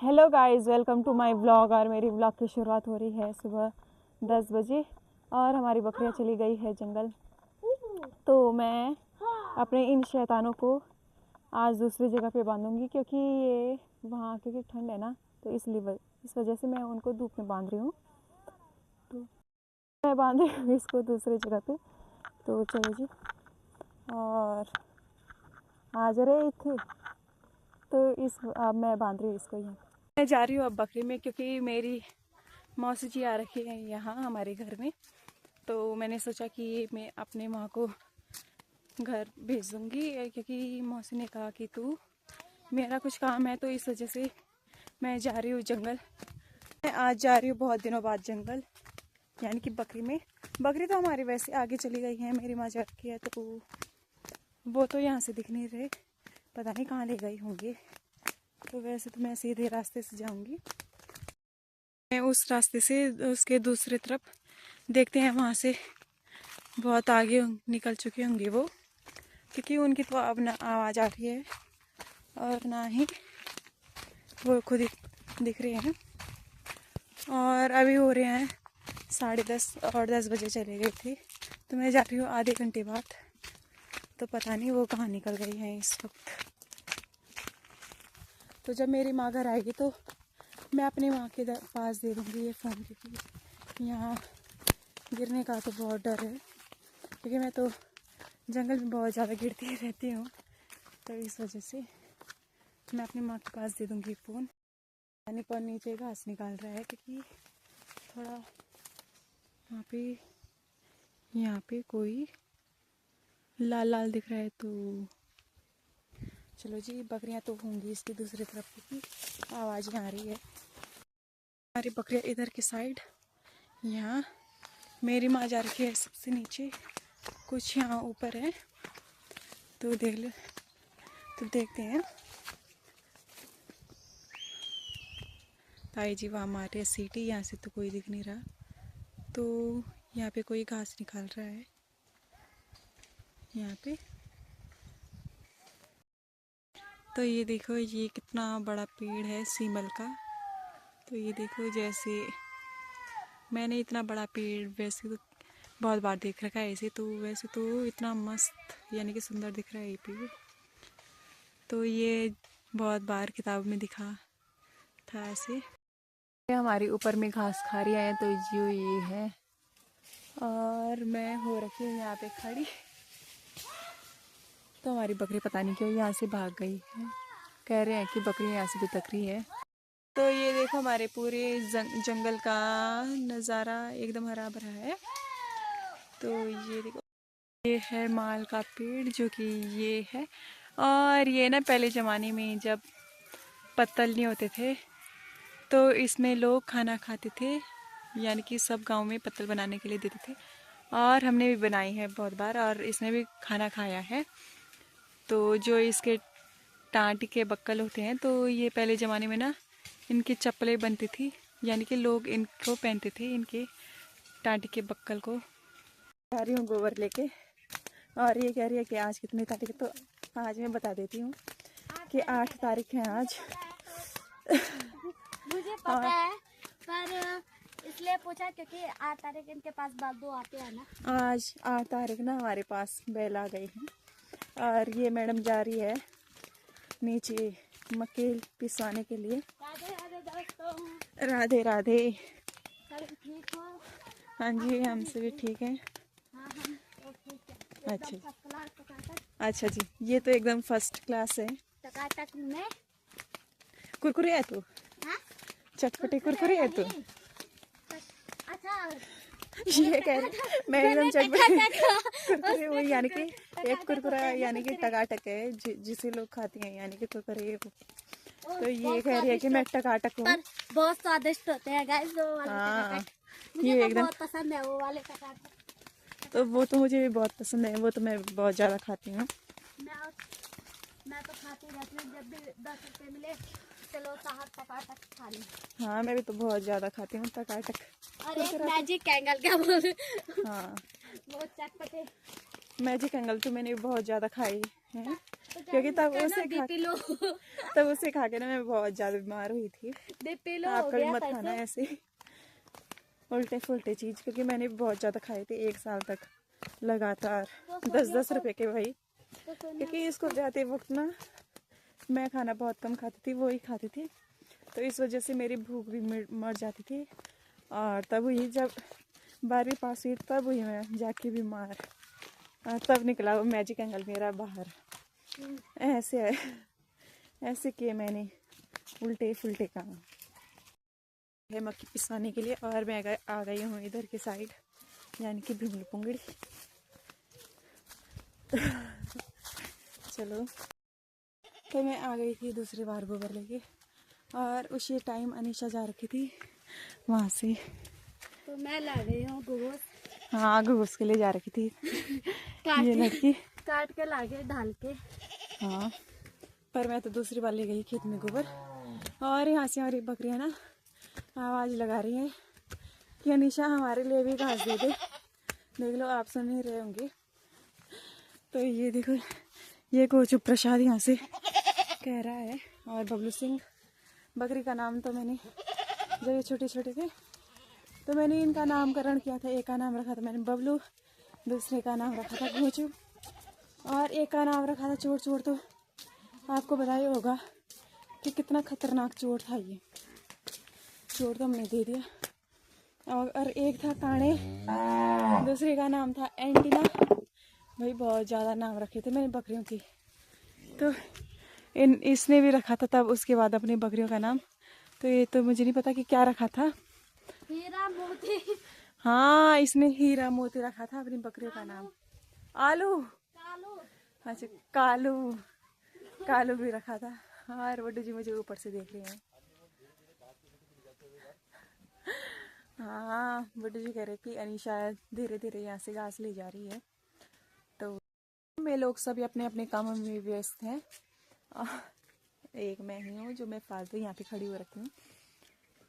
Hello guys, welcome to my vlog. और मेरी vlog की शुरुआत हो रही है सुबह 10 बजे और हमारी बकरियां चली गई है जंगल। तो मैं अपने इन शैतानों को आज दूसरी जगह पे बांधूंगी क्योंकि ये वहाँ क्योंकि ठंड है ना, तो इस वजह से मैं उनको धूप में बांध रही हूँ। तो मैं बांध रही हूँ इसको दूसरी जगह पे। तो चलो जी, और आज रहे थे तो अब मैं बांध रही हूँ इसको यहाँ। मैं जा रही हूँ अब बकरी में क्योंकि मेरी मौसी जी आ रखी है यहाँ हमारे घर में। तो मैंने सोचा कि मैं अपने माँ को घर भेज दूँगी क्योंकि मौसी ने कहा कि तू मेरा कुछ काम है, तो इस वजह से मैं जा रही हूँ जंगल। मैं आज जा रही हूँ बहुत दिनों बाद जंगल, यानी कि बकरी में। बकरी तो हमारी वैसे आगे चली गई है, मेरी माँ जा रखी है, तो वो तो यहाँ से दिख नहीं रहे, पता नहीं कहाँ ले गई होंगे। तो वैसे तो मैं सीधे रास्ते से जाऊँगी, मैं उस रास्ते से उसके दूसरी तरफ देखते हैं, वहाँ से बहुत आगे निकल चुके होंगे वो, क्योंकि उनकी तो अब ना आवाज़ आ रही है और ना ही वो खुद ही दिख रहे हैं। और अभी हो रहे हैं 10:30 और 10 बजे चले गए थे, तो मैं जा रही हूँ आधे घंटे बाद। तो पता नहीं वो कहाँ निकल गई हैं इस वक्त। तो जब मेरी माँ घर आएगी तो मैं अपनी माँ के पास दे दूँगी ये फ़ोन, क्योंकि यहाँ गिरने का तो बहुत डर है, क्योंकि मैं तो जंगल में बहुत ज़्यादा गिरती रहती हूँ। तो इस वजह से मैं अपनी माँ के पास दे दूँगी फ़ोन। यानी पर नीचे घास निकाल रहा है क्योंकि थोड़ा यहाँ पे कोई लाल लाल दिख रहा है। तो चलो जी, बकरियाँ तो होंगी इसकी दूसरी तरफ क्योंकि आवाज़ यहाँ आ रही है। हमारी बकरियाँ इधर की साइड, यहाँ मेरी माँ जा रखी है सबसे नीचे, कुछ यहाँ ऊपर है। तो देखते हैं। ताई जी वहाँ मार रहे सीटी, यहाँ से तो कोई दिख नहीं रहा। तो यहाँ पे कोई घास निकाल रहा है यहाँ पे। तो ये देखो, ये कितना बड़ा पेड़ है सीमल का। तो ये देखो, जैसे मैंने इतना बड़ा पेड़ वैसे तो बहुत बार देख रखा है ऐसे, तो वैसे तो इतना मस्त यानी कि सुंदर दिख रहा है ये पेड़। तो ये बहुत बार किताब में दिखा था ऐसे। हमारी ऊपर में घास खा रही है, तो जो ये है, और मैं हो रखी हूँ यहाँ पे खड़ी। तो हमारी बकरी पता नहीं क्यों यहाँ से भाग गई है, कह रहे हैं कि बकरी यहाँ से भी तक रही है। तो ये देखो, हमारे पूरे जंगल का नज़ारा एकदम हरा भरा है। तो ये देखो, ये है माल का पेड़ जो कि ये है। और ये ना पहले ज़माने में जब पत्तल नहीं होते थे तो इसमें लोग खाना खाते थे, यानी कि सब गांव में पत्तल बनाने के लिए देते थे। और हमने भी बनाई है बहुत बार और इसमें भी खाना खाया है। तो जो इसके टाँटी के बक्कल होते हैं, तो ये पहले ज़माने में ना इनकी चप्पलें बनती थी, यानी कि लोग इनको पहनते थे, इनके टाँटी के बक्कल को। जा रही हूँ गोबर लेके, और ये कह रही है कि आज कितनी तारीख है। तो आज मैं बता देती हूँ कि 8 तारीख है आज। मुझे पता है, पर इसलिए पूछा क्योंकि 8 तारीख इनके पास बादू आते हैं ना। आज 8 तारीख ना हमारे पास बैल आ गई है, और ये मैडम जा रही है नीचे मक्के पिसवाने के लिए। राधे राधे दोस्तों। राधे राधे। ठीक हो? हाँ जी, हमसे भी ठीक है। हाँ, हम तो ठीक है। अच्छा फर्स्ट क्लास टकाटक। अच्छा जी, ये तो एकदम फर्स्ट क्लास है। टकाटक में कुरकुरे है तू? हाँ? चटपटे कुरकुरे है तू? अच्छा, ये कह रही मैं एकदम चटपटे कुरकुरे, वो यानी कि एक कुरकुरा यानी कि टकाटक है जिसे लोग खाते हैं, यानी कि कुरकुरे। तो ये कह रही है कि मैं टकाटक हूँ। बहुत स्वादिष्ट होते हैं गाइस वो वाले टकाटक। मुझे ये तो एकदम बहुत पसंद है वो वाले टकाटक। तो वो तो मुझे भी बहुत पसंद है, वो तो मैं बहुत ज़्यादा खाती हूँ। मैं तो खाती रहती हूँ, जब भी 10 रुपये मिले चलो साहब टकाटक खा ली। हाँ, मैं भी तो बहुत ज़्यादा खाती हूँ टकाटक। और एक मैजिक एंगल क्या बोल। हाँ, बहुत चटपटे। मैजिक एंगल तो मैंने भी बहुत ज़्यादा खाई है। क्योंकि तब उसे खा बीपी लो तब उसे खा के ना मैं बहुत ज्यादा बीमार हुई थी। बीपी लो हो आप कभी गया मत था खाना इसे। ऐसे उल्टे फुल्टे चीज, क्योंकि मैंने बहुत ज्यादा खाए थे 1 साल तक लगातार, 10-10 रुपए के भाई। तो क्योंकि इसको जाते वक्त ना मैं खाना बहुत कम खाती थी, वो ही खाती थी, तो इस वजह से मेरी भूख भी मर जाती थी। और तब हुई जब 12वीं पास हुई तब हुई मैं जाके बीमार, और तब निकला वो मैजिक एंगल मेरा बाहर। ऐसे है, ऐसे किए मैंने उल्टे फुल्टे काम है मक्की पिसवाने के लिए। और मैं आ गई हूँ इधर की साइड, यानी कि भिमल पुंगड़ी। चलो, तो मैं आ गई थी दूसरी बार गोबर लेके, और उसी टाइम अनीशा जा रखी थी वहाँ से। तो मैं ला गई हूँ गोबर। हाँ, घूस के लिए जा रखी थी ये लड़की। काट के ला गए ढाल के। हाँ, पर मैं तो दूसरी बार ले गई खेत में गोबर। और यहाँ से हमारी बकरियाँ ना आवाज़ लगा रही हैं कि अनीशा हमारे लिए भी घास दे दे। देख लो, आप सुन नहीं रहे होंगे। तो ये देखो, ये कोचु प्रसाद यहाँ से कह रहा है। और बबलू सिंह, बकरी का नाम तो मैंने, जब ये छोटे छोटे थे तो मैंने इनका नामकरण किया था। एक का नाम रखा था मैंने बबलू, दूसरे का नाम रखा था घोचू, और एक का नाम रखा था चोर। चोर तो आपको पता ही होगा कि कितना खतरनाक चोर था ये। चोर तो हमने दे दिया। और एक था काणे, दूसरे का नाम था एंटीना। भाई बहुत ज़्यादा नाम रखे थे मैंने बकरियों की। तो इसने भी रखा था तब उसके बाद अपनी बकरियों का नाम। तो ये तो मुझे नहीं पता कि क्या रखा था। हीरा मोती। हाँ, इसने हीरा मोती रखा था अपनी बकरियों का नाम। आलू, कालू। अच्छा कालू, कालू भी रखा था। और वड्डू जी मुझे ऊपर से देख रहे हैं। हाँ, वड्डू जी कह रहे कि अनीशा धीरे धीरे यहाँ से घास ले जा रही है। तो मैं लोग सभी अपने अपने कामों में व्यस्त हैं। एक मैं ही हूँ जो मैं फालतू यहाँ पे खड़ी हो रखी हूँ।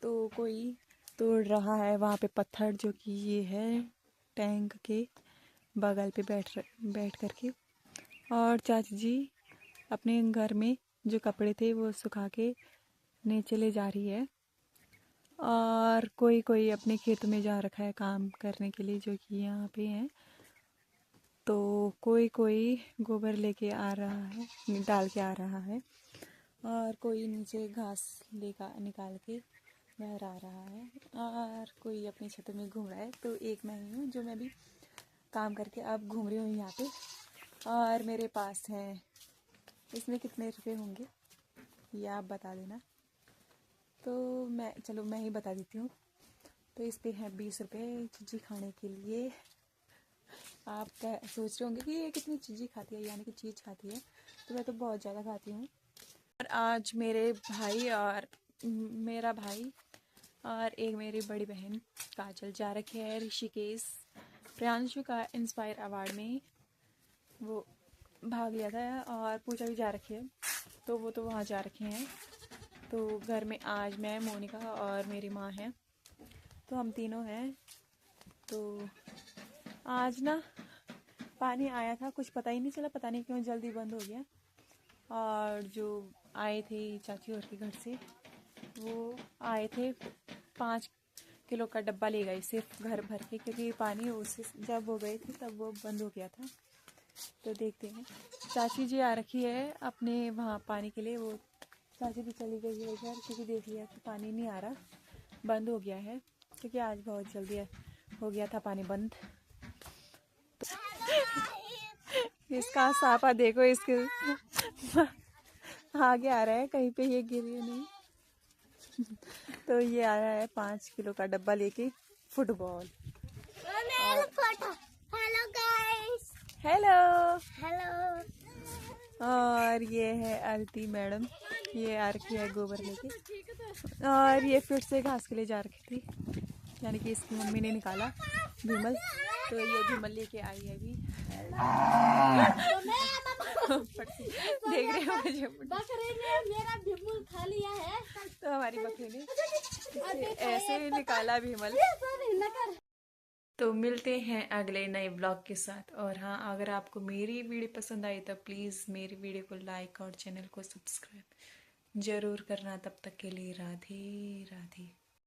तो कोई तोड़ रहा है वहाँ पे पत्थर, जो कि ये है टैंक के बगल पे बैठ करके। और चाची जी अपने घर में जो कपड़े थे वो सुखा के नीचे ले जा रही है। और कोई कोई अपने खेत में जा रखा है काम करने के लिए, जो कि यहाँ पे है। तो कोई कोई गोबर लेके आ रहा है, डाल के आ रहा है, और कोई नीचे घास निकाल के बाहर आ रहा है, और कोई अपनी छत में घूम रहा है। तो एक मैं ही हूँ जो मैं भी काम करके अब घूम रही हूँ यहाँ पे। और मेरे पास है, इसमें कितने रुपए होंगे ये आप बता देना। तो मैं ही बता देती हूँ। तो इस पे है 20 रुपये चिज्जी खाने के लिए। आप सोच रहे होंगे कि ये कितनी चीज़ें खाती है, यानी कि चीज़ खाती है। तो मैं तो बहुत ज़्यादा खाती हूँ। और आज मेरे भाई और मेरा भाई और एक मेरी बड़ी बहन काजल जा रखे है ऋषिकेश। प्रियांशु का इंस्पायर अवार्ड में वो भाग लिया था, और पूजा भी जा रखी है, तो वो तो वहाँ जा रखे हैं। तो घर में आज मैं, मोनिका और मेरी माँ हैं, तो हम तीनों हैं। तो आज ना पानी आया था, कुछ पता ही नहीं चला, पता नहीं क्यों जल्दी बंद हो गया। और जो आए थे चाची और के घर से, वो आए थे 5 किलो का डब्बा ले गए सिर्फ घर भर के, क्योंकि पानी उससे जब हो गए थे तब वो बंद हो गया था। तो देखते हैं, चाची जी आ रखी है अपने वहाँ पानी के लिए। वो चाची भी चली गई है इधर, क्योंकि देख लिया कि पानी नहीं आ रहा, बंद हो गया है, क्योंकि आज बहुत जल्दी हो गया था पानी बंद। इसका सापा देखो, इसके आगे आ रहा है, कहीं पे ये गिरी नहीं। तो ये आया है 5 किलो का डब्बा लेके football. Hello guys. Hello. Hello. और ये है आरती मैडम, ये आ रखी है गोबर लेके। और ये फिर से घास के लिए जा रखी थी, यानी कि इसकी मम्मी ने निकाला भीमल, तो ये भीमल लेके आई है अभी। देख रहे हो मुझे, बकरी ने मेरा भीमल खा लिया है। तो हमारी बकरी ने ऐसे निकाला भीमल। तो मिलते हैं अगले नए ब्लॉग के साथ। और हाँ, अगर आपको मेरी वीडियो पसंद आई तो प्लीज़ मेरी वीडियो को लाइक और चैनल को सब्सक्राइब ज़रूर करना। तब तक के लिए राधे राधे।